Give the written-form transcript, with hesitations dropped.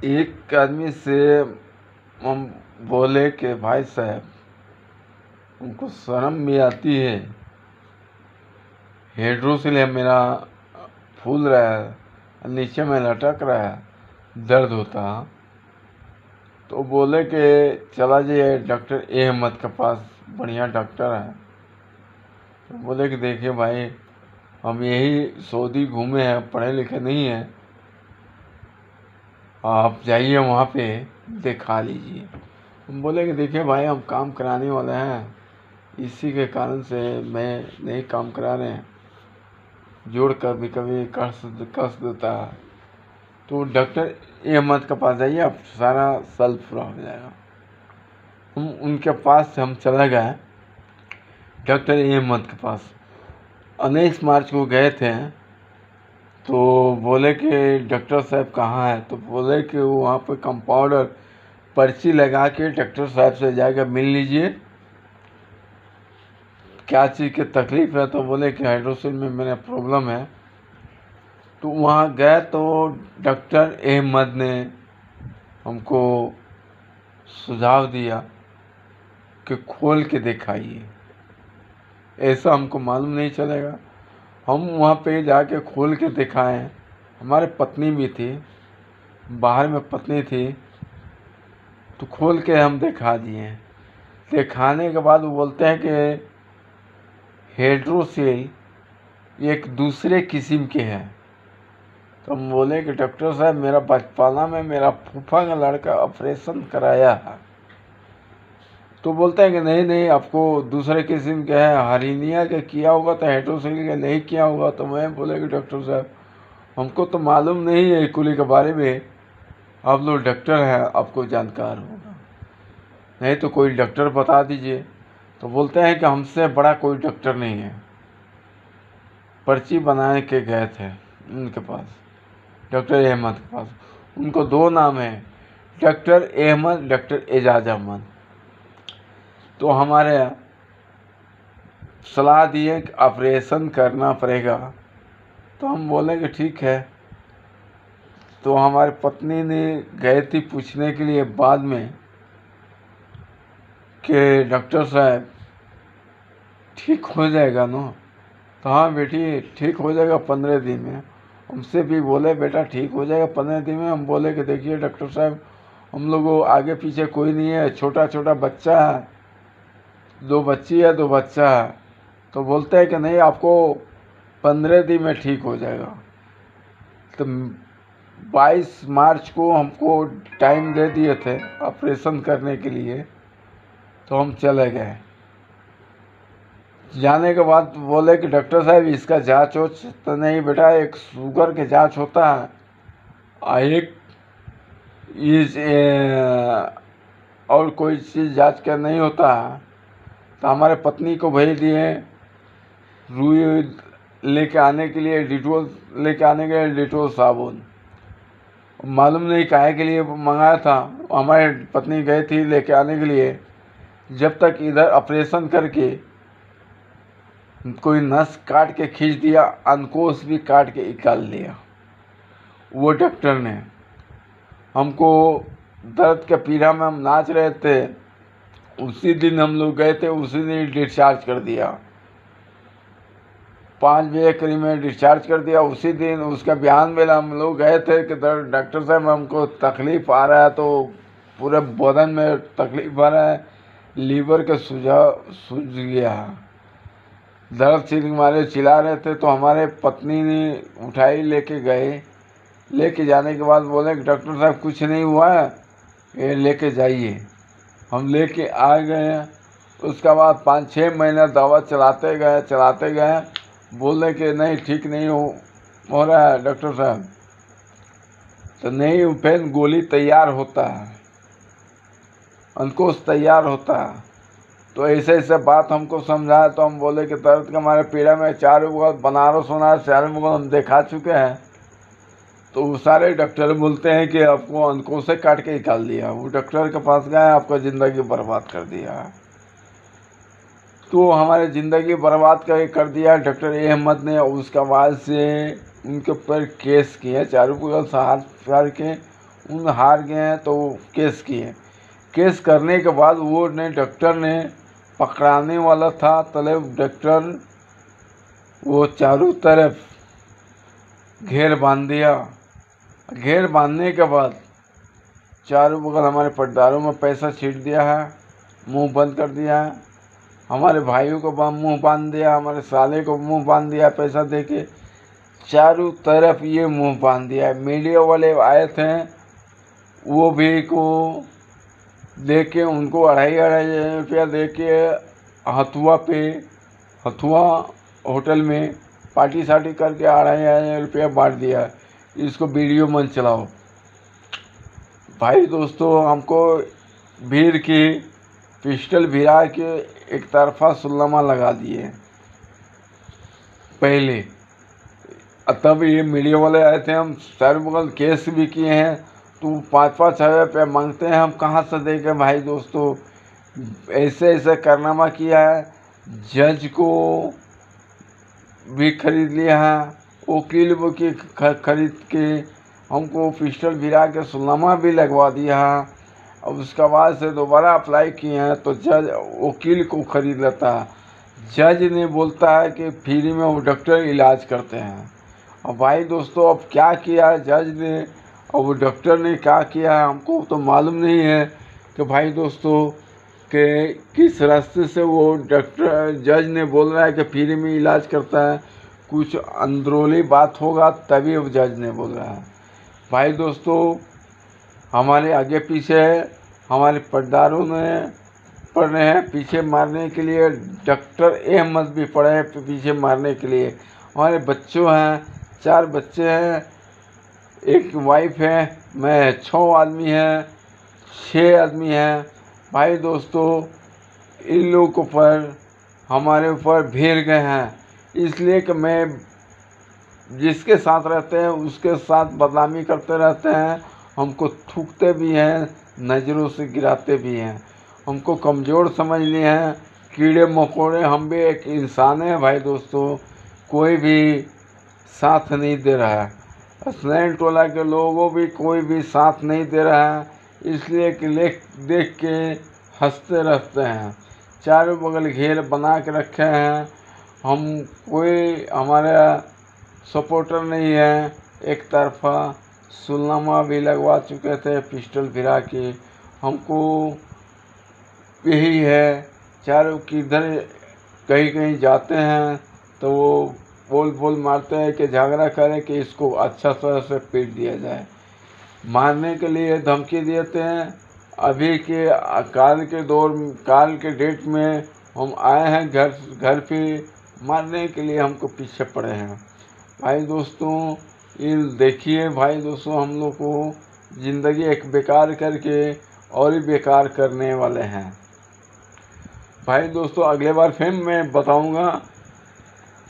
एक आदमी से हम बोले कि भाई साहब, उनको शर्म भी आती है, हाइड्रोसिल है मेरा फूल रहा है, नीचे में लटक रहा है, दर्द होता। तो बोले कि चला जाइए डॉक्टर अहमद के पास, बढ़िया डॉक्टर है। तो बोले कि देखिए भाई, हम यही सऊदी घूमे हैं, पढ़े लिखे नहीं हैं, आप जाइए वहाँ पे दिखा लीजिए। हम बोले कि देखिए भाई, हम काम कराने वाले हैं, इसी के कारण से मैं नहीं काम करा रहे हैं, जोड़ कभी कभी कस देता है। तो डॉक्टर अहमद के पास जाइए, आप सारा सल पूरा हो जाएगा। हम उनके पास से हम चले गए डॉक्टर अहमद के पास। 19 मार्च को गए थे। तो बोले कि डॉक्टर साहब कहाँ है? तो बोले कि वो वहाँ पे कंपाउंडर पर्ची लगा के डॉक्टर साहब से जाकर मिल लीजिए, क्या चीज़ की तकलीफ़ है। तो बोले कि हाइड्रोसिल में मेरा प्रॉब्लम है। तो वहाँ गए तो डॉक्टर अहमद ने हमको सुझाव दिया कि खोल के दिखाइए, ऐसा हमको मालूम नहीं चलेगा। हम वहाँ पे जाके खोल के दिखाएं। हमारे पत्नी भी थी, बाहर में पत्नी थी, तो खोल के हम दिखा दिए। दिखाने के बाद वो बोलते हैं कि हाइड्रोसिल एक दूसरे किस्म के हैं। तो हम बोले कि डॉक्टर साहब, मेरा बचपना में मेरा फूफा का लड़का ऑपरेशन कराया है। तो बोलते हैं कि नहीं नहीं, आपको दूसरे किस्म के है, हर्निया के किया होगा तो हाइड्रोसिल के नहीं किया होगा। तो मैं बोले कि डॉक्टर साहब, हमको तो मालूम नहीं है कुली के बारे में, आप लोग डॉक्टर हैं, आपको जानकार होगा, नहीं तो कोई डॉक्टर बता दीजिए। तो बोलते हैं कि हमसे बड़ा कोई डॉक्टर नहीं है। पर्ची बनाने के गए थे उनके पास, डॉक्टर अहमद के पास। उनको 2 नाम है, डॉक्टर अहमद, डॉक्टर एजाज अहमद। तो हमारे सलाह दिए कि ऑपरेशन करना पड़ेगा। तो हम बोले कि ठीक है। तो हमारी पत्नी ने गए थी पूछने के लिए बाद में कि डॉक्टर साहब ठीक हो जाएगा ना? तो हाँ बेटी, ठीक हो जाएगा 15 दिन में। हमसे भी बोले बेटा ठीक हो जाएगा 15 दिन में। हम बोले कि देखिए डॉक्टर साहब, हम लोगों आगे पीछे कोई नहीं है, छोटा छोटा बच्चा है, 2 बच्ची है 2 बच्चा है। तो बोलते हैं कि नहीं, आपको 15 दिन में ठीक हो जाएगा। तो 22 मार्च को हमको टाइम दे दिए थे ऑपरेशन करने के लिए। तो हम चले गए। जाने के बाद बोले कि डॉक्टर साहब, इसका जांच हो तो नहीं बेटा, एक शुगर के जांच होता है और एक इस और कोई चीज़ जांच का नहीं होता है। तो हमारे पत्नी को भेज दिए रुई लेके आने के लिए, डिटोल लेके आने के लिए, डिटोल साबुन। मालूम नहीं काहे के लिए मंगाया था। हमारी पत्नी गई थी लेके आने के लिए, जब तक इधर ऑपरेशन करके कोई नस काट के खींच दिया, अंकोश भी काट के निकाल लिया वो डॉक्टर ने। हमको दर्द के पीड़ा में हम नाच रहे थे, उसी दिन हम लोग गए थे, उसी दिन डिस्चार्ज कर दिया। 5 बजे करीब में डिस्चार्ज कर दिया उसी दिन। उसका बयान में हम लोग गए थे कि डॉक्टर साहब, हमको तकलीफ़ आ रहा है, तो पूरे बदन में तकलीफ़ आ रहा है, लीवर के सूझ गया है, दर्द चिल्ल मारे चिल्ला रहे थे। तो हमारे पत्नी ने उठाई, लेके गए। लेके जाने के बाद बोले कि डॉक्टर साहब कुछ नहीं हुआ है, ये लेके जाइए। हम लेके आ गए। उसके बाद 5-6 महीना दवा चलाते गए। बोले कि नहीं, ठीक नहीं हो रहा है डॉक्टर साहब। तो नहीं, फिर गोली तैयार होता है, अंकुश तैयार होता है। तो ऐसे ऐसे बात हमको समझाया। तो हम बोले कि दर्द के हमारे पीड़ा में 4 बनारस शहर में हम दिखा चुके हैं। तो वो सारे डॉक्टर बोलते हैं कि आपको अंकुश से काट के निकाल दिया। वो डॉक्टर के पास गए, आपका ज़िंदगी बर्बाद कर दिया। तो हमारे ज़िंदगी बर्बाद कर दिया डॉक्टर अहमद ने। उसके बाद से उनके ऊपर केस किए, चारों बगल से हाथ फाड़ के उन हार गए हैं तो वो केस किए। केस करने के बाद वो ने डॉक्टर ने पकड़ाने वाला था, तलब डॉक्टर वो चारों तरफ घेर बांध दिया। घेर बांधने के बाद चारों बगल हमारे पटदारों में पैसा छीट दिया है, मुंह बंद कर दिया है। हमारे भाइयों को मुंह बांध दिया, हमारे साले को मुंह बांध दिया, पैसा देके चारों तरफ ये मुंह बांध दिया है। मीडिया वाले आए थे, वो भी को देके उनको 2,500 रुपया दे के हथुआ होटल में पार्टी सार्टी करके 2,500 रुपया बांट दिया। इसको वीडियो मन चलाओ। भाई दोस्तों, हमको भीड़ की पिस्टल भिरा के एक तरफा सुल्लमा लगा दिए पहले, तब ये मीडिया वाले आए थे। हम चारों बगल केस भी किए हैं, तो 5-5 हज़ार रुपया मांगते हैं, हम कहाँ से देंगे भाई दोस्तों। ऐसे कारनामा किया है। जज को भी खरीद लिया है, वकील की खरीद के हमको पिस्टल भिरा के सुल्लमा भी लगवा दिया है। अब उसके बाद से दोबारा अप्लाई किए हैं तो जज वकील को खरीद लेता है। जज ने बोलता है कि फ्री में वो डॉक्टर इलाज करते हैं। अब भाई दोस्तों, अब क्या किया है जज ने और वो डॉक्टर ने क्या किया है हमको तो मालूम नहीं है कि भाई दोस्तों कि किस रास्ते से वो डॉक्टर जज ने बोल रहा है कि फ्री में इलाज करता है। कुछ अंदरूनी बात होगा तभी वो जज ने बोल रहा है। भाई दोस्तों, हमारे आगे पीछे हमारे पटदारों में पड़ रहे हैं पीछे मारने के लिए। डॉक्टर अहमद भी पड़े हैं पीछे मारने के लिए। हमारे बच्चों हैं, 4 बच्चे हैं, एक वाइफ है, मैं 6 आदमी हैं, 6 आदमी हैं। भाई दोस्तों, इन लोगों पर हमारे ऊपर भेड़ गए हैं, इसलिए कि मैं जिसके साथ रहते हैं उसके साथ बदनामी करते रहते हैं। हमको थूकते भी हैं, नज़रों से गिराते भी हैं, हमको कमज़ोर समझ लिए हैं, कीड़े मकोड़े। हम भी एक इंसान हैं भाई दोस्तों, कोई भी साथ नहीं दे रहा है। हसनैन टोला के लोगों भी कोई भी साथ नहीं दे रहा है, इसलिए कि देख के हंसते रहते हैं। चारों बगल घेर बना के रखे हैं, हम कोई हमारा सपोर्टर नहीं है। एक तरफा सुल्लमा भी लगवा चुके थे पिस्टल भिरा के। हमको यही है, चारों किधर कहीं कहीं जाते हैं तो वो बोल मारते हैं कि झगड़ा करें कि इसको अच्छा तरह से पीट दिया जाए। मारने के लिए धमकी देते हैं। अभी के काल के डेट में हम आए हैं घर पे मारने के लिए, हमको पीछे पड़े हैं। भाई दोस्तों, ये देखिए भाई दोस्तों, हम लोग को ज़िंदगी एक बेकार करके और ही बेकार करने वाले हैं। भाई दोस्तों, अगले बार फिर मैं बताऊंगा